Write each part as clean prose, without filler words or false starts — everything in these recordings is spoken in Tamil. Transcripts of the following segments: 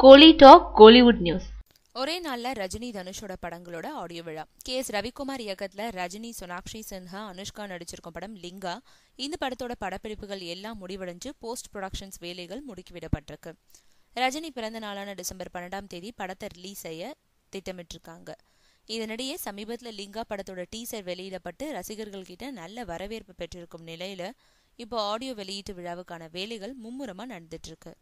கோலி டாக் கோலிவுட் நியூஸ். ஒரே நாள்ல ரஜினி தனுஷோட படங்களோட ஆடியோ விழா. KS ரவிக்குமார் இயக்கத்துல ரஜினி, சோனாக்ஷி சின்ஹா, அனுஷ்கா நடிச்சிருக்கும் படம் லிங்கா. இந்த படத்தோட படப்பிடிப்புகள் எல்லாம் முடிவடைஞ்சு போஸ்ட் ப்ரொடக்ஷன்ஸ் வேலைகள் முடுக்கிவிடப்பட்டிருக்கு. ரஜினி பிறந்த நாளான டிசம்பர் 12ஆம் தேதி படத்தை ரிலீஸ் செய்ய திட்டமிட்டிருக்காங்க. இதனிடையே சமீபத்துல லிங்கா படத்தோட டீசர் வெளியிடப்பட்டு ரசிகர்கள் கிட்ட நல்ல வரவேற்பு பெற்றிருக்கும் நிலையில இப்போ ஆடியோ வெளியீட்டு விழாவுக்கான வேலைகள் மும்முரமா நடந்துட்டு இருக்கு.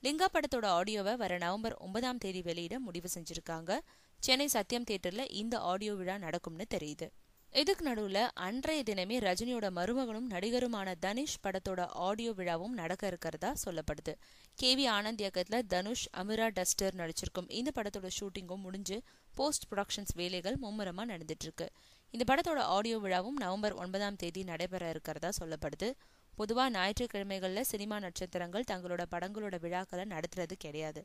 லிங்கா படத்தோட ஆடியோவை வர நவம்பர் 9ஆம் தேதி வெளியிட முடிவு செஞ்சிருக்காங்க. சென்னை சத்யம் தியேட்டர்ல இந்த ஆடியோ விழா நடக்கும்னு தெரியுது. இதுக்கு நடுவுல அன்றைய தினமே ரஜினியோட மருமகனும் நடிகருமான தனுஷ் படத்தோட ஆடியோ விழாவும் நடக்க இருக்கிறதா சொல்லப்படுது. KV ஆனந்த் இயக்கத்துல தனுஷ், அமிரா டஸ்டர் நடிச்சிருக்கும் இந்த படத்தோட ஷூட்டிங்கும் முடிஞ்சு போஸ்ட் ப்ரொடக்ஷன்ஸ் வேலைகள் மும்முரமா நடந்துட்டு இருக்கு. இந்த படத்தோட ஆடியோ விழாவும் நவம்பர் 9ஆம் தேதி நடைபெற இருக்கிறதா சொல்லப்படுது. பொதுவா ஞாயிற்றுக்கிழமைகள்ல சினிமா நட்சத்திரங்கள் தங்களோட படங்களோட விழாக்களை நடத்துறது கிடையாது.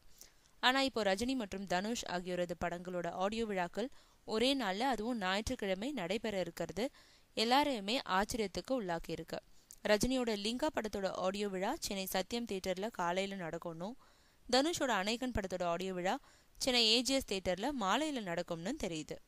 ஆனா இப்போ ரஜினி மற்றும் தனுஷ் ஆகியோரது படங்களோட ஆடியோ விழாக்கள் ஒரே நாள்ல, அதுவும் ஞாயிற்றுக்கிழமை நடைபெற இருக்கிறது எல்லாரையுமே ஆச்சரியத்துக்கு உள்ளாக்கி இருக்கு. ரஜினியோட லிங்கா படத்தோட ஆடியோ விழா சென்னை சத்யம் தியேட்டர்ல காலையில நடக்கணும். தனுஷோட அநேகன் படத்தோட ஆடியோ விழா சென்னை AGS தியேட்டர்ல மாலையில நடக்கும்னு தெரியுது.